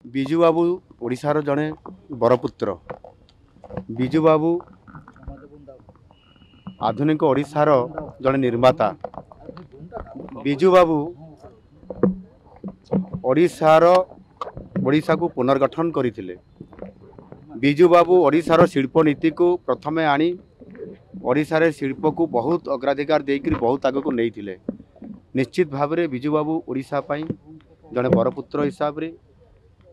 विजु बाबू ओडिशार जड़े बरपुत्र। विजु बाबू आधुनिक ओडिशार जड़े निर्माता। विजु बाबू ओडिशा को पुनर्गठन करथिले। विजु बाबू ओडिशार शिल्प नीति को प्रथमे आनी ओडिशार शिल्प को बहुत अग्राधिकार देकर बहुत आग को नहीं। निश्चित भाव में विजु बाबू ओडिशा पाई जड़े बरपुत्र हिसाब से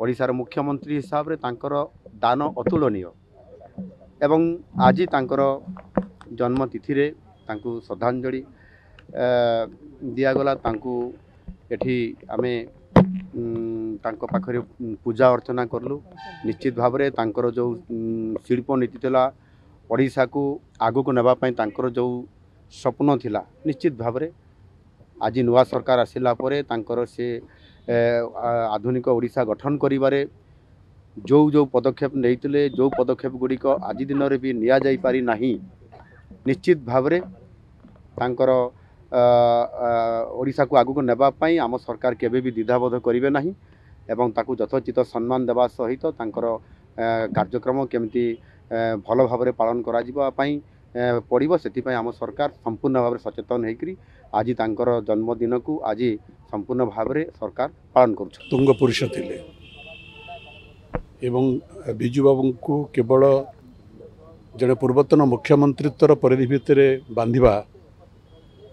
ओडिशार मुख्यमंत्री हिसाब से तांकर दान अतुलनीय एवं आज तांकर जन्म तिथि रे तांकु श्रद्धांजलि दियागला। तांकु एठी आमे तांको पाखरे पूजा अर्चना करलु। निश्चित भाव में तांकर जो शिल्प नीति थिला ओडिशा को आगु को नेबा पई तांकर जो स्वप्न थिला निश्चित भाव में आज नुआ सरकार आसिला परे तांकर से आधुनिक ओडिशा गठन करिबारे जो जो पदक्षेप नैतिले जो पदक्षेप गुड़िक आज दिन में भी निया जाई पारि नाही। निश्चित भाव में तांकर ओडिशा को आगु को नेबा पई आम सरकार केबे भी द्विधाबोध करिवे नाही एवं ताकू यथोचित सम्मान देवा सहित तांकर कार्यक्रम केमती भल भाव में पालन करा जिबा पई पड़िबो। सेतिपई आम सरकार संपूर्ण भाव में सचेतन होकर आज तांकर जन्मदिन को आज संपूर्ण भाव में सरकार पालन कर तुंग पुरुष थिले एवं विजु बाबू को केवल जड़े पूर्वतन मुख्यमंत्रीत्वर परिधि भितर बांधिबा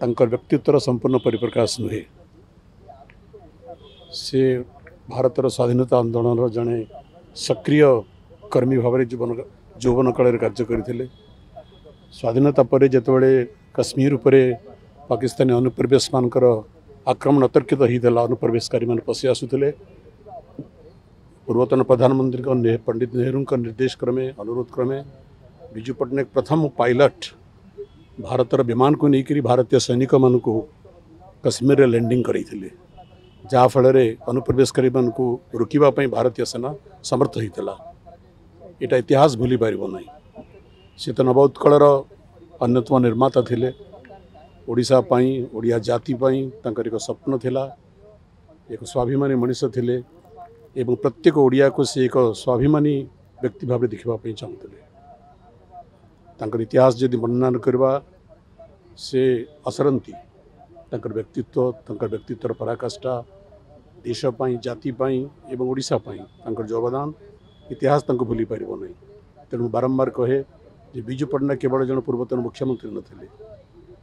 तांकर व्यक्तित्वर संपूर्ण परिप्रकाश नुहे। से भारतर स्वाधीनता आंदोलन जड़े सक्रिय कर्मी भाव में यौवन काल कार्य करते। स्वाधीनता पर जितेबाला कश्मीर उपरे पाकिस्तानी अनुप्रवेश मानकर आक्रमण अतर्कित होता अनुप्रवेशकारी मान पशि आसुले। पूर्वतन प्रधानमंत्री पंडित नेहरू निर्देश क्रमे अनुरोध क्रमे विजु पट्टनायक प्रथम पायलट भारतर विमान को लेकर भारतीय सैनिक मान को कश्मीर लैंडिंग करते जहाँफल अनुप्रवेशकारी मान को रोकवाई भारतीय सेना समर्थ होता। यहाँ इतिहास भूली पार ना। से तो नवोत्कलर अन्यतम निर्माता थिले। ओडिशा पाई ओडिया जाति पाई तांकर एक स्वप्न थिला। एक स्वाभिमानी मनीष थिले एवं प्रत्येक ओडिया को से एक स्वाभिमानी व्यक्ति भाव देखा चाहूले। तांकर इतिहास जदि वर्णना करवा से असरंती तांकर व्यक्तित्व पराकाष्ठा देश पाई जाति पाई एवं ओडिशा पाई तांकर जो अवदान इतिहास तांको भूली पार नहीं। तेणु बारंबार कहे जे विजु पट्टनायक केवल जन पूर्वतन मुख्यमंत्री नथिले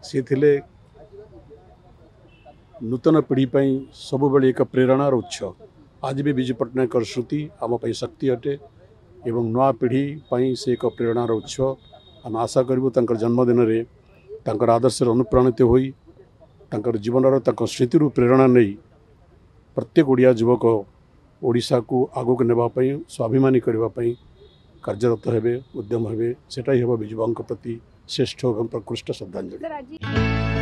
से थिले नूतन पीढ़ी पाई सब बेले एक प्रेरणार उत्स। आज भी विजु पट्टनायक स्मृति आम पाई शक्ति अटे एवं नवा पीढ़ी पाई से एक प्रेरणार उत्स। आम आशा करूँ तांकर जन्मदिन रे तांकर आदर्श अनुप्राणित होई तांकर जीवनर तांकर स्मृति प्रेरणा नहीं प्रत्येक ओडिया युवक ओडिशा को आगक नेबा पई स्वाभिमानी करबा पई कार्यरत हेबे उद्यम हेबे सेटाई हेबो विजु बाबूଙ୍କ प्रति श्रेष्ठ एवं प्रकृष्ट श्रद्धांजलि।